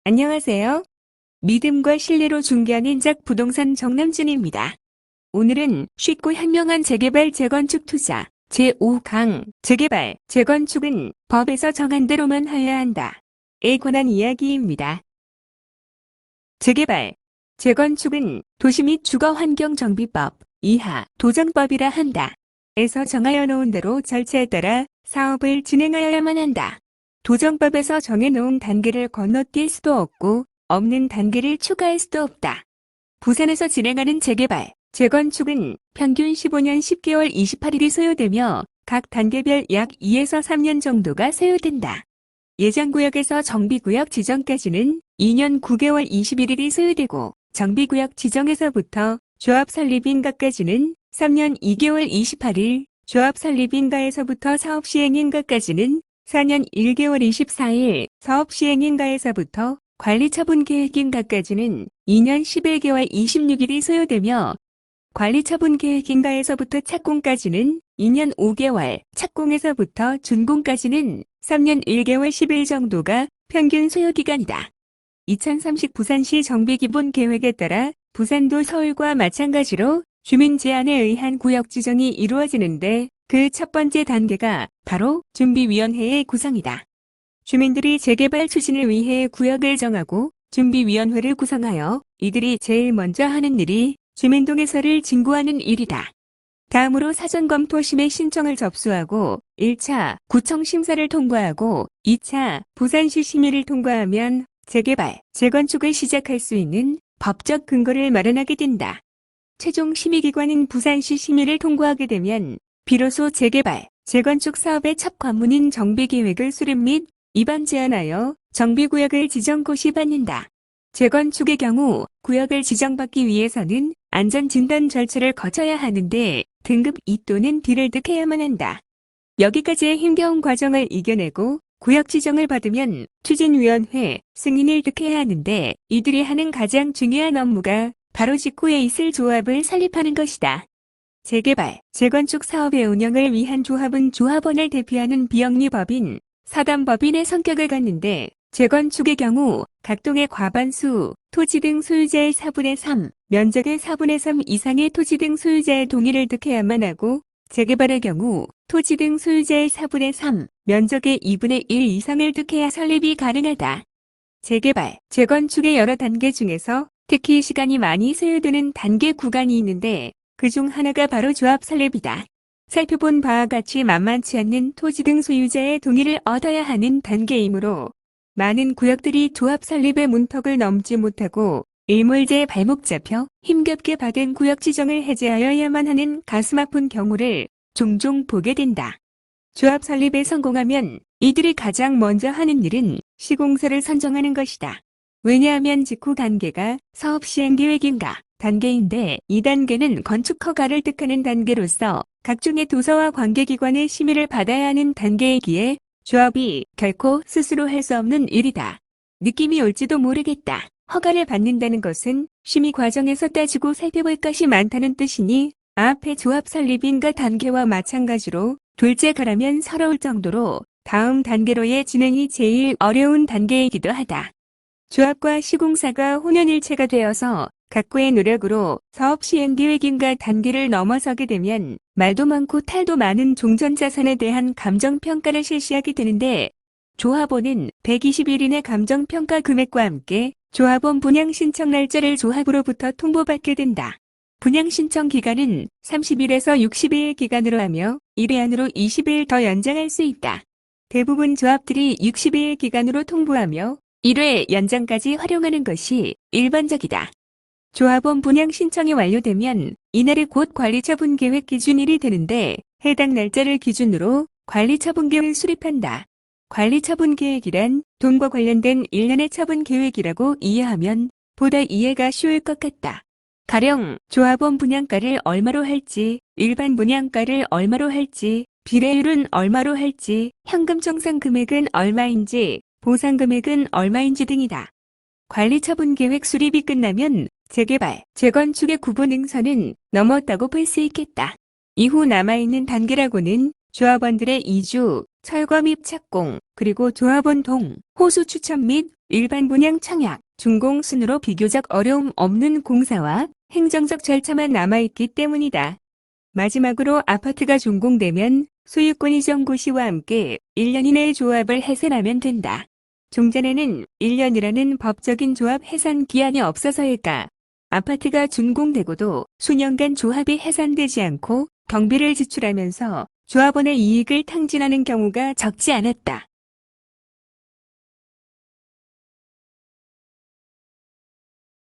안녕하세요. 믿음과 신뢰로 중개하는 작 부동산 정남준입니다. 오늘은 쉽고 현명한 재개발 재건축 투자 제5강 재개발 재건축은 법에서 정한 대로만 하여야 한다에 관한 이야기입니다. 재개발 재건축은 도시 및 주거환경정비법 이하 도정법이라 한다. 에서 정하여 놓은 대로 절차에 따라 사업을 진행하여야만 한다. 도정법에서 정해놓은 단계를 건너뛸 수도 없고 없는 단계를 추가할 수도 없다. 부산에서 진행하는 재개발, 재건축은 평균 15년 10개월 28일이 소요되며 각 단계별 약 2에서 3년 정도가 소요된다. 예정구역에서 정비구역 지정까지는 2년 9개월 21일이 소요되고 정비구역 지정에서부터 조합 설립인가까지는 3년 2개월 28일, 조합 설립인가에서부터 사업 시행인가까지는 4년 1개월 24일, 사업 시행인가에서부터 관리처분 계획인가까지는 2년 11개월 26일이 소요되며 관리처분 계획인가에서부터 착공까지는 2년 5개월, 착공에서부터 준공까지는 3년 1개월 10일 정도가 평균 소요기간이다. 2030 부산시 정비기본계획에 따라 부산도 서울과 마찬가지로 주민 제안에 의한 구역 지정이 이루어지는데 그 첫 번째 단계가 바로 준비위원회의 구성이다. 주민들이 재개발 추진을 위해 구역을 정하고 준비위원회를 구성하여 이들이 제일 먼저 하는 일이 주민동의서를 진구하는 일이다. 다음으로 사전검토 심의 신청을 접수하고 1차 구청 심사를 통과하고 2차 부산시 심의를 통과하면 재개발, 재건축을 시작할 수 있는 법적 근거를 마련하게 된다. 최종 심의기관인 부산시 심의를 통과하게 되면 비로소 재개발, 재건축 사업의 첫 관문인 정비계획을 수립 및 입안 제안하여 정비구역을 지정고시받는다. 재건축의 경우 구역을 지정받기 위해서는 안전진단 절차를 거쳐야 하는데 등급 2 또는 D를 득해야만 한다. 여기까지의 힘겨운 과정을 이겨내고 구역 지정을 받으면 추진위원회, 승인을 득해야 하는데 이들이 하는 가장 중요한 업무가 바로 직후에 있을 조합을 설립하는 것이다. 재개발, 재건축 사업의 운영을 위한 조합은 조합원을 대표하는 비영리법인, 사단법인의 성격을 갖는데 재건축의 경우 각 동의 과반수, 토지 등 소유자의 4분의 3, 면적의 4분의 3 이상의 토지 등 소유자의 동의를 득해야만 하고 재개발의 경우 토지 등 소유자의 4분의 3, 면적의 2분의 1 이상을 득해야 설립이 가능하다. 재개발, 재건축의 여러 단계 중에서 특히 시간이 많이 소요되는 단계 구간이 있는데 그중 하나가 바로 조합 설립이다. 살펴본 바와 같이 만만치 않는 토지 등 소유자의 동의를 얻어야 하는 단계이므로 많은 구역들이 조합 설립의 문턱을 넘지 못하고 일몰제에 발목 잡혀 힘겹게 받은 구역 지정을 해제하여야만 하는 가슴 아픈 경우를 종종 보게 된다. 조합 설립에 성공하면 이들이 가장 먼저 하는 일은 시공사를 선정하는 것이다. 왜냐하면 직후 단계가 사업 시행 계획인가 단계인데 이 단계는 건축 허가를 득하는 단계로서 각종의 도서와 관계기관의 심의를 받아야 하는 단계이기에 조합이 결코 스스로 할 수 없는 일이다. 느낌이 올지도 모르겠다. 허가를 받는다는 것은 심의 과정에서 따지고 살펴볼 것이 많다는 뜻이니 앞에 조합 설립인가 단계와 마찬가지로 둘째가라면 서러울 정도로 다음 단계로의 진행이 제일 어려운 단계이기도 하다. 조합과 시공사가 혼연일체가 되어서 각고의 노력으로 사업 시행 계획인가 단계를 넘어서게 되면 말도 많고 탈도 많은 종전자산에 대한 감정평가를 실시하게 되는데 조합원은 120일인의 감정평가 금액과 함께 조합원 분양신청 날짜를 조합으로부터 통보받게 된다. 분양신청 기간은 30일에서 60일 기간으로 하며 1회 안으로 20일 더 연장할 수 있다. 대부분 조합들이 60일 기간으로 통보하며 1회 연장까지 활용하는 것이 일반적이다. 조합원 분양 신청이 완료되면 이날이 곧 관리처분 계획 기준일이 되는데 해당 날짜를 기준으로 관리처분 계획을 수립한다. 관리처분 계획이란 돈과 관련된 일련의 처분 계획이라고 이해하면 보다 이해가 쉬울 것 같다. 가령 조합원 분양가를 얼마로 할지, 일반 분양가를 얼마로 할지, 비례율은 얼마로 할지, 현금 청산 금액은 얼마인지 보상 금액은 얼마인지 등이다. 관리처분 계획 수립이 끝나면 재개발, 재건축의 구분 능선은 넘었다고 볼 수 있겠다. 이후 남아있는 단계라고는 조합원들의 이주, 철거 및 착공, 그리고 조합원 동, 호수 추천 및 일반 분양 청약, 준공 순으로 비교적 어려움 없는 공사와 행정적 절차만 남아있기 때문이다. 마지막으로 아파트가 준공되면 소유권 이전 고시와 함께 1년 이내에 조합을 해산하면 된다. 종전에는 1년이라는 법적인 조합 해산 기한이 없어서일까? 아파트가 준공되고도 수년간 조합이 해산되지 않고 경비를 지출하면서 조합원의 이익을 탕진하는 경우가 적지 않았다.